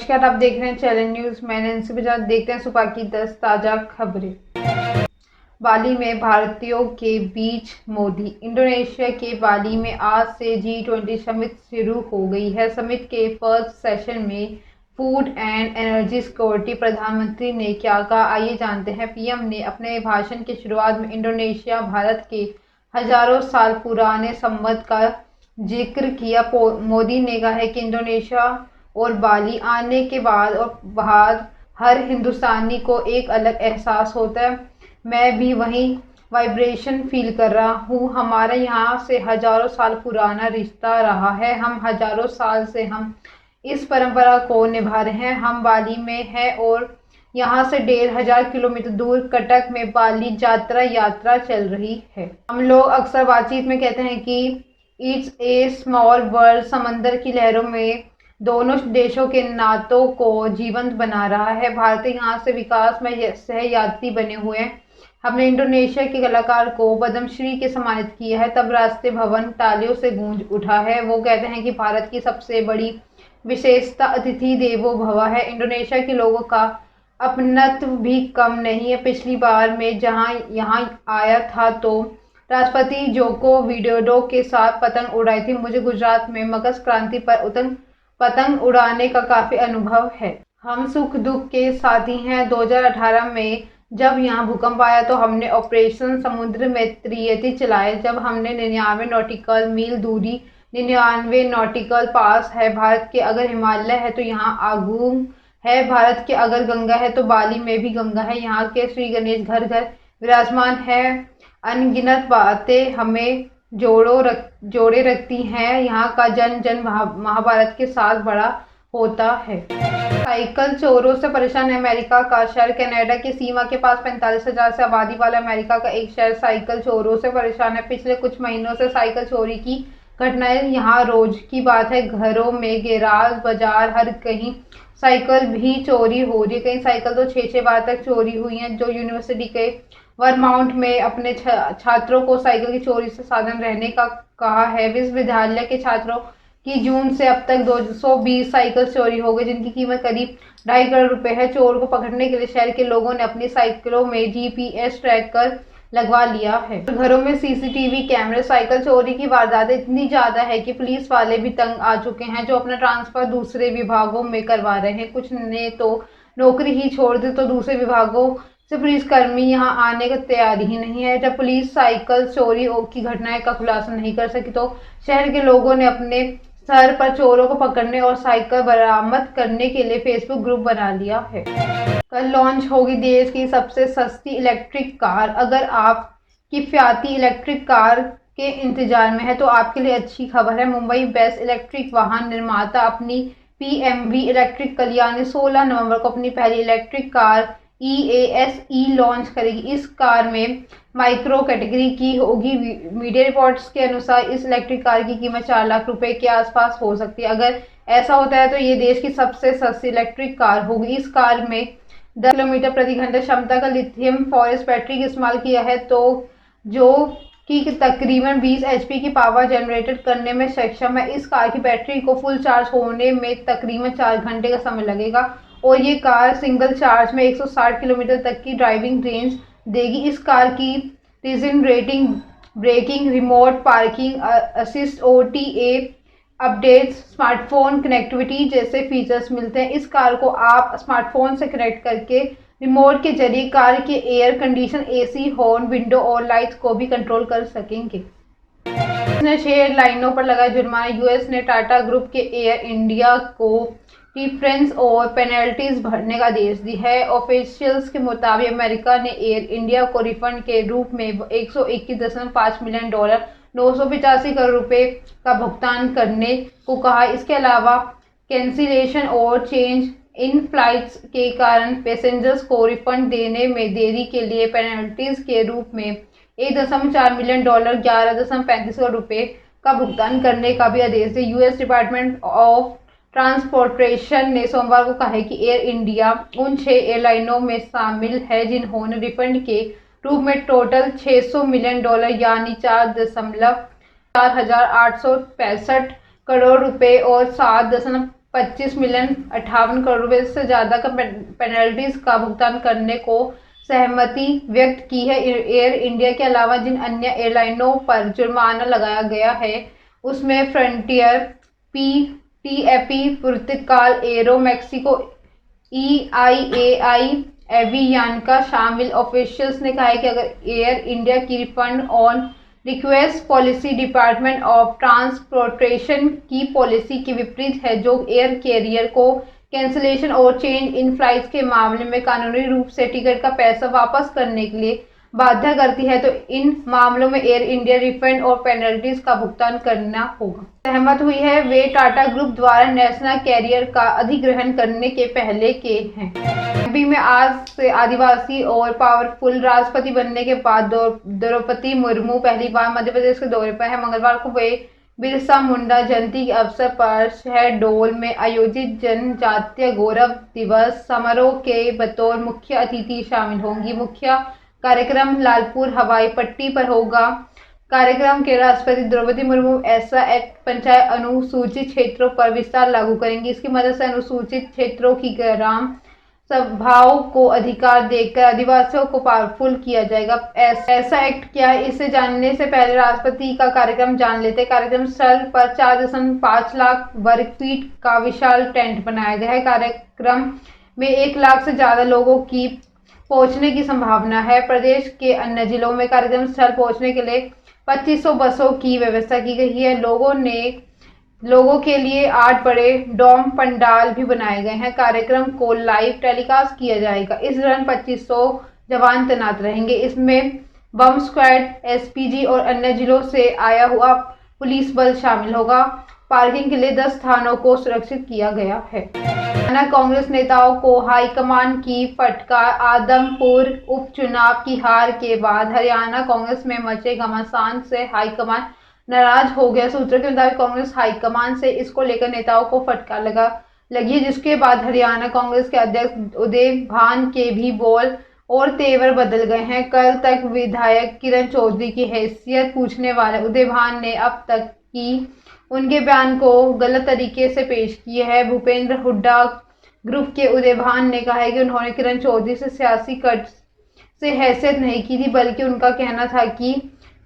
नमस्कार, आप देख रहे हैं चैनल न्यूज। मैं नैन्सी बजाज। देखते हैं सुबह की 10 ताजा खबरें। बाली में भारतीयों के बीच मोदी। इंडोनेशिया के बाली में आज से G20 समिट शुरू हो गई है। समिट के फर्स्ट सेशन में फूड एंड एनर्जी सिक्योरिटी प्रधानमंत्री ने क्या कहा, आइए जानते हैं। पीएम ने अपने भाषण की शुरुआत में इंडोनेशिया भारत के हजारों साल पुराने संबंध का जिक्र किया। मोदी ने कहा है कि इंडोनेशिया और बाली आने के बाद और बाद हर हिंदुस्तानी को एक अलग एहसास होता है। मैं भी वही वाइब्रेशन फील कर रहा हूँ। हमारा यहाँ से हजारों साल पुराना रिश्ता रहा है। हम हजारों साल से हम इस परंपरा को निभा रहे हैं। हम बाली में हैं और यहाँ से 1500 किलोमीटर दूर कटक में बाली यात्रा चल रही है। हम लोग अक्सर बातचीत में कहते हैं कि इट्स ए स्मॉल वर्ल्ड। समंदर की लहरों में दोनों देशों के नातों को जीवंत बना रहा है। भारत यहाँ से विकास में सहयात्री बने हुए हैं। हमने इंडोनेशिया के कलाकार को पद्मश्री के सम्मानित किया है। तब राष्ट्रीय भवन तालियों से गूंज उठा है। वो कहते हैं कि भारत की सबसे बड़ी विशेषता अतिथि देवो भव है। इंडोनेशिया के लोगों का अपनत्व भी कम नहीं है। पिछली बार में जहां यहाँ आया था तो राष्ट्रपति जोको विडोडो के साथ पतंग उड़ाई थी। मुझे गुजरात में मकर संक्रांति पर पतंग उड़ाने का काफी अनुभव है। हम सुख दुख के साथी हैं। 2018 में जब यहाँ भूकंप आया तो हमने ऑपरेशन समुद्र में त्रियति चलाए। जब हमने 99 नॉटिकल मील दूरी 99 नॉटिकल पास है। भारत के अगर हिमालय है तो यहाँ आगुंग है। भारत के अगर गंगा है तो बाली में भी गंगा है। यहाँ के श्री गणेश घर घर विराजमान है। अनगिनत बातें हमें जोड़े रखती हैं। यहाँ का जन जन महाभारत के साथ बड़ा होता है। साइकिल चोरों से परेशान है अमेरिका का शहर। कनाडा की सीमा के पास 45,000 से आबादी वाला अमेरिका का एक शहर साइकिल चोरों से परेशान है। पिछले कुछ महीनों से साइकिल चोरी की घटनाएं यहाँ रोज की बात है। घरों में, गैराज, बाजार, हर कहीं साइकिल भी चोरी हो रही है। कई साइकिल तो 6-6 बार तक चोरी हुई हैं। जो यूनिवर्सिटी के वर्माउंट में अपने छात्रों को साइकिल की चोरी से सावधान रहने का कहा है। विश्वविद्यालय के छात्रों की जून से अब तक 220 साइकिल चोरी हो गई, जिनकी कीमत करीब 2.5 करोड़ रुपए है। चोर को पकड़ने के लिए शहर के लोगों ने अपनी साइकिलों में GPS ट्रैकर लगवा लिया है। घरों में CCTV कैमरे। साइकिल चोरी की वारदातें इतनी ज्यादा है कि पुलिस वाले भी तंग आ चुके हैं, जो अपना ट्रांसफर दूसरे विभागों में करवा रहे हैं। कुछ ने तो नौकरी ही छोड़ दी, तो दूसरे विभागों से पुलिसकर्मी यहाँ आने की तैयारी ही नहीं है। जब पुलिस साइकिल चोरी की घटनाएं का खुलासा नहीं कर सकी तो शहर के लोगों ने अपने सर पर चोरों को पकड़ने और साइकिल बरामद करने के लिए फेसबुक ग्रुप बना लिया है। कल लॉन्च होगी देश की सबसे सस्ती इलेक्ट्रिक कार। अगर आप किफायती इलेक्ट्रिक कार के इंतजार में है तो आपके लिए अच्छी खबर है। मुंबई बेस्ट इलेक्ट्रिक वाहन निर्माता अपनी PMV इलेक्ट्रिक कल्याण 16 नवंबर को अपनी पहली इलेक्ट्रिक कार EASE लॉन्च करेगी। इस कार में माइक्रो कैटेगरी की होगी। मीडिया रिपोर्ट्स के अनुसार इस इलेक्ट्रिक कार की कीमत 4 लाख रुपए के आसपास हो सकती है। अगर ऐसा होता है तो ये देश की सबसे सस्ती इलेक्ट्रिक कार होगी। इस कार में 10 किलोमीटर प्रति घंटे क्षमता का लिथियम फॉस्फेट बैटरी का इस्तेमाल किया है, तो जो कि तकरीबन 20 HP की पावर जनरेट करने में सक्षम है। इस कार की बैटरी को फुल चार्ज होने में तकरीबन 4 घंटे का समय लगेगा और ये कार सिंगल चार्ज में 160 किलोमीटर तक की ड्राइविंग रेंज देगी। इस कार की regen rating, braking, remote parking assist, OTA updates, smartphone connectivity जैसे फीचर्स मिलते हैं। इस कार को आप स्मार्टफोन से कनेक्ट करके रिमोट के जरिए कार के air condition, AC, horn, window और लाइट्स को भी कंट्रोल कर सकेंगे। 6 एयरलाइनों पर लगा जुर्माना। US ने टाटा ग्रुप के एयर इंडिया को डिफरेंस और पेनल्टीज भरने का आदेश दी है। ऑफिशियल्स के मुताबिक अमेरिका ने एयर इंडिया को रिफंड के रूप में $121.5 मिलियन 985 करोड़ रुपए का भुगतान करने को कहा। इसके अलावा कैंसिलेशन और चेंज इन फ्लाइट्स के कारण पैसेंजर्स को रिफंड देने में देरी के लिए पेनल्टीज के रूप में $1.4 मिलियन 11.35 करोड़ रुपए का भुगतान करने का भी आदेश दिया। US डिपार्टमेंट ऑफ ट्रांसपोर्टेशन ने सोमवार को कहा है कि एयर इंडिया उन 6 एयरलाइनों में शामिल है जिन्होंने रिफंड के रूप में टोटल $600 मिलियन यानी 4,4865 करोड़ रुपए और 7 25 मिलियन 58 करोड़ रुपए से ज़्यादा का पेनल्टीज का भुगतान करने को सहमति व्यक्त की है। एयर इंडिया के अलावा जिन अन्य एयरलाइनों पर जुर्माना लगाया गया है उसमें फ्रंटियर, पीटीएपी, पुर्तगाल एरो, मैक्सिको EIAI, एवियानका शामिल। ऑफिशियल्स ने कहा है कि अगर एयर इंडिया की refund on request policy department of transportation की पॉलिसी के विपरीत है, जो एयर कैरियर को कैंसिलेशन और चेंज इन फ्लाइट्स के मामले में कानूनी रूप से टिकट का पैसा वापस करने के लिए बाध्य करती है, तो इन मामलों में एयर इंडिया रिफंड और पेनल्टीज का भुगतान करना होगा। सहमत हुई है वे टाटा ग्रुप द्वारा नेशनल कैरियर का अधिग्रहण करने के पहले के हैं। एमपी में आज से आदिवासी और पावरफुल राष्ट्रपति बनने के बाद द्रौपदी मुर्मू पहली बार मध्य प्रदेश के दौरे पर है। मंगलवार को वे बिरसा मुंडा जयंती के अवसर पर शहडोल में आयोजित जनजातीय गौरव दिवस समारोह के बतौर मुख्य अतिथि शामिल होंगी। मुख्य कार्यक्रम लालपुर हवाई पट्टी पर होगा। कार्यक्रम के राष्ट्रपति द्रौपदी मुर्मू ऐसा एक्ट पंचायत अनुसूचित क्षेत्रों पर विस्तार लागू करेंगी। इसकी मदद से अनुसूचित क्षेत्रों की ग्राम सभाओं को अधिकार देकर आदिवासियों को पावरफुल किया जाएगा। ऐसा एक्ट क्या है, इसे जानने से पहले राष्ट्रपति का कार्यक्रम जान लेते। कार्यक्रम स्थल पर 4.5 लाख वर्ग फीट का विशाल टेंट बनाया गया है। कार्यक्रम में 1 लाख से ज्यादा लोगों की पहुंचने की संभावना है। प्रदेश के अन्य जिलों में कार्यक्रम स्थल पहुंचने के लिए 2500 बसों की व्यवस्था की गई है। लोगों के लिए 8 बड़े डोम पंडाल भी बनाए गए हैं। कार्यक्रम को लाइव टेलीकास्ट किया जाएगा। इस दौरान 2500 जवान तैनात रहेंगे। इसमें बम स्क्वाड, एसपीजी और अन्य जिलों से आया हुआ पुलिस बल शामिल होगा। पार्किंग के लिए 10 स्थानों को सुरक्षित किया गया है। हरियाणा कांग्रेस नेताओं को हाईकमान की फटकार। आदमपुर उपचुनाव की हार के बाद हरियाणा कांग्रेस में मचे घमासान से हाईकमान नाराज हो गया। सूत्रों के मुताबिक कांग्रेस हाईकमान से इसको लेकर नेताओं को फटकार लगी, जिसके बाद हरियाणा कांग्रेस के अध्यक्ष उदय भान के भी बोल और तेवर बदल गए हैं। कल तक विधायक किरण चौधरी की हैसियत पूछने वाले उदय भान ने अब तक की उनके बयान को गलत तरीके से पेश किए है। भूपेंद्र हुड्डा ग्रुप के उदय भान ने कहा है कि उन्होंने किरण चौधरी से सियासी कट से हैसियत नहीं की थी, बल्कि उनका कहना था कि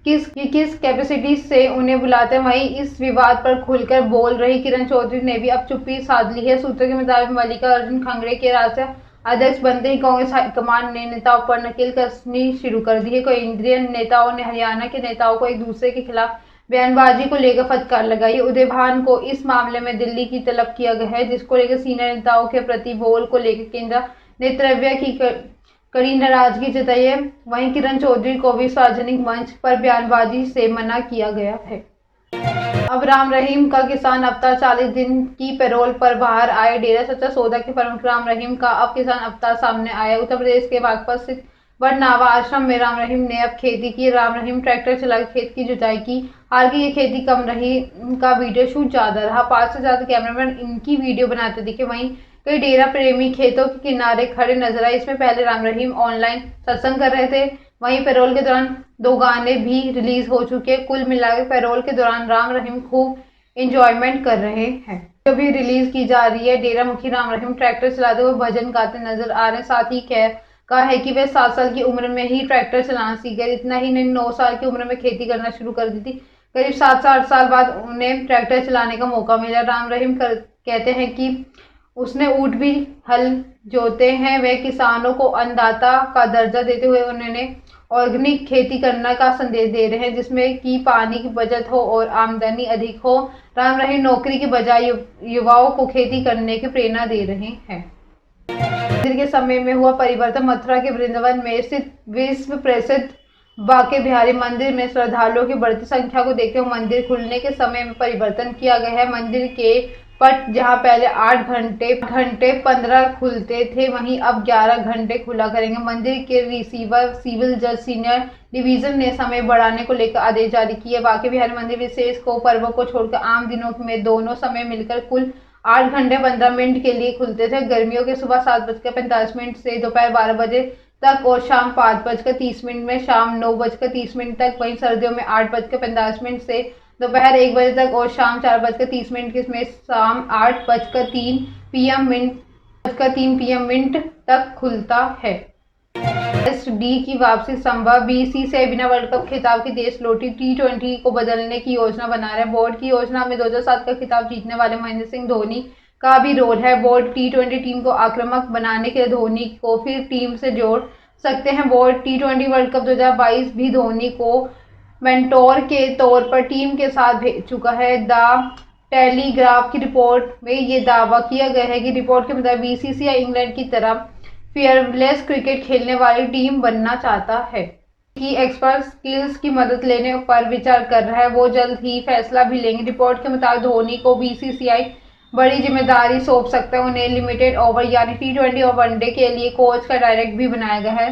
किस कैपेसिटी से उन्हें बुलाते हैं। वहीं इस विवाद पर खुलकर बोल रही किरण चौधरी ने भी अब चुप्पी साध ली है। सूत्रों के मुताबिक मल्लिकार्जुन खड़गे के राष्ट्रीय अध्यक्ष बनते ही कांग्रेस हाईकमान ने नेताओं पर नकेल कसनी शुरू कर दी है। केंद्रीय नेताओं ने हरियाणा के नेताओं को एक दूसरे के खिलाफ बयानबाजी को लेकर फटकार लगाई। उदय भान को इस मामले में दिल्ली की तलब किया गया है, जिसको लेकर सीनियर नेताओं के प्रति बोल को लेकर केंद्र नेतृत्व की कड़ी नाराजगी जताई है। वहीं किरण चौधरी को भी सार्वजनिक मंच पर बयानबाजी से मना किया गया है। अब राम रहीम का किसान अवतार 40 दिन की पैरोल पर बाहर आए। डेरा सच्चा सौदा के प्रमुख राम रहीम का अब किसान अवतार सामने आया। उत्तर प्रदेश के बागपत स्थित बड़नावा आश्रम में राम रहीम ने अब खेती की। राम रहीम ट्रैक्टर चलाकर खेत की जुताई की। हालांकि ये खेती कम रही, इनका वीडियो शूट ज्यादा रहा। 5 से ज्यादा कैमरामैन इनकी वीडियो बनाते दिखे। वहीं कई डेरा प्रेमी खेतों के किनारे खड़े नजर आए। इसमें पहले राम रहीम ऑनलाइन सत्संग कर रहे थे। वहीं पैरोल के दौरान 2 गाने भी रिलीज हो चुके। कुल मिलाकर पैरोल के दौरान राम रहीम खूब एंजॉयमेंट कर रहे हैं। जो भी रिलीज की जा रही है, डेरा मुखी राम रहीम ट्रैक्टर चलाते हुए भजन गाते नजर आ रहे हैं। साथ ही कहा है कि वे 7 साल की उम्र में ही ट्रैक्टर चलाना सीख गए। इतना ही नहीं, 9 साल की उम्र में खेती करना शुरू कर दी थी। करीब 7 से 8 साल बाद उन्हें ट्रैक्टर चलाने का मौका मिला। राम रहीम कहते हैं कि उसने ऊँट भी हल जोते हैं। वे किसानों को अन्नदाता का दर्जा देते हुए उन्होंने ऑर्गेनिक खेती करने का संदेश दे रहे हैं, जिसमें कि पानी की बचत हो और आमदनी अधिक हो। राम रहीम नौकरी की बजाय युवाओं को खेती करने की प्रेरणा दे रहे हैं। मंदिर के समय में हुआ परिवर्तन। मथुरा के वृंदावन में स्थित विश्व प्रसिद्ध बांके बिहारी मंदिर में श्रद्धालुओं की बढ़ती संख्या को देखते हुए मंदिर खुलने के समय में परिवर्तन किया गया है। मंदिर के पट जहां पहले 8 घंटे 15 खुलते थे, वहीं अब 11 घंटे खुला करेंगे। मंदिर के रिसीवर सिविल जज सीनियर डिवीजन ने समय बढ़ाने को लेकर आदेश जारी किए। बांके बिहारी मंदिर विशेष को पर्वों को छोड़कर आम दिनों में दोनों समय मिलकर कुल 8 घंटे 15 मिनट के लिए खुलते थे। गर्मियों के सुबह 7:45 से दोपहर 12 बजे तक और शाम 5:30 में शाम 9:30 तक। वहीं सर्दियों में 8:45 से दोपहर 1 बजे तक और शाम 4:30 में शाम 8:03 PM तक खुलता है। SD की वापसी संभव, BCCI बिना वर्ल्ड कप खिताब के देश लौटी T20 को बदलने की योजना बना रहा है। बोर्ड की योजना में 2007 का खिताब जीतने वाले महेंद्र सिंह धोनी का भी रोल है। बोर्ड T20 टीम को आक्रामक बनाने के लिए धोनी को फिर टीम से जोड़ सकते हैं। बोर्ड T20 वर्ल्ड कप 2022 भी धोनी को मेंटोर के तौर पर टीम के साथ भेज चुका है। द टेलीग्राफ की रिपोर्ट में ये दावा किया गया है कि रिपोर्ट के मुताबिक BCCI इंग्लैंड की तरह फेयरलेस क्रिकेट खेलने वाली टीम बनना चाहता है कि एक्सपर्ट स्किल्स की मदद लेने पर विचार कर रहा है। वो जल्द ही फैसला भी लेंगे। रिपोर्ट के मुताबिक धोनी को BCCI बड़ी जिम्मेदारी सौंप सकता है। उन्हें लिमिटेड ओवर यानी T20 और वनडे के लिए कोच का डायरेक्टर भी बनाया गया है।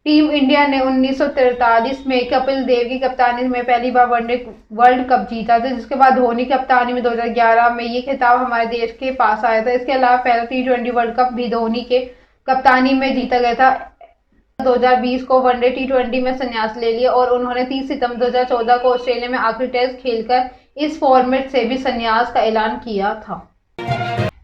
टीम इंडिया ने 1943 में कपिल देव की कप्तानी में पहली बार वनडे वर्ल्ड कप जीता था, जिसके बाद धोनी की कप्तानी में 2011 में ये खिताब हमारे देश के पास आया था। इसके अलावा पहला T20 वर्ल्ड कप भी धोनी के कप्तानी में जीता गया था। 2020 को वनडे T20 में संन्यास ले लिया और उन्होंने 30 सितंबर 2014 को ऑस्ट्रेलिया में आखिरी टेस्ट खेलकर इस फॉर्मेट से भी संन्यास का ऐलान किया था।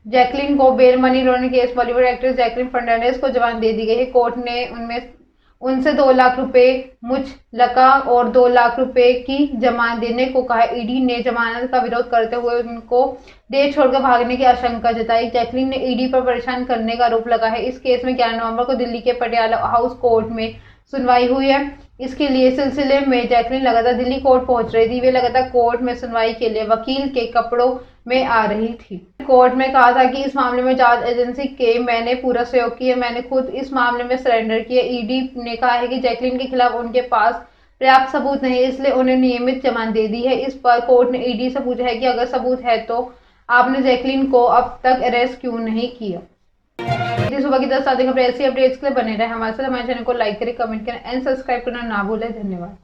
जैकलिन को bail money laundering case, Bollywood actress Jacqueline Fernandez को जमानत दे दी गई है। कोर्ट ने उनसे 2 लाख रुपए मुचलका और 2 लाख रुपए की जमानत देने को कहा। ईडी ने जमानत का विरोध करते हुए उनको देश छोड़कर भागने की आशंका जताई। जैकलिन ने ईडी पर परेशान करने का आरोप लगा है। इस केस में 11 नवंबर को दिल्ली के पटियाला हाउस कोर्ट में सुनवाई हुई है। इसके लिए सिलसिले में जैकलिन लगातार दिल्ली कोर्ट पहुंच रही थी। वे लगातार कोर्ट में सुनवाई के लिए वकील के कपड़ों में आ रही थी। कोर्ट में कहा था कि इस मामले में जांच एजेंसी के मैंने पूरा सहयोग किया, मैंने खुद इस मामले में सरेंडर किया। ईडी ने कहा है कि जैकलिन के खिलाफ उनके पास पर्याप्त सबूत नहीं है, इसलिए उन्हें नियमित जमानत दे दी है। इस पर कोर्ट ने ईडी से पूछा है कि अगर सबूत है तो आपने जैकलिन को अब तक अरेस्ट क्यों नहीं किया। सुबह की 10 ताज़ा खबरें ऐसी अपडेट्स के लिए बने रहे हमारे साथ। हमारे चैनल को लाइक करें, कमेंट करें एंड सब्सक्राइब करना ना भूलें। धन्यवाद।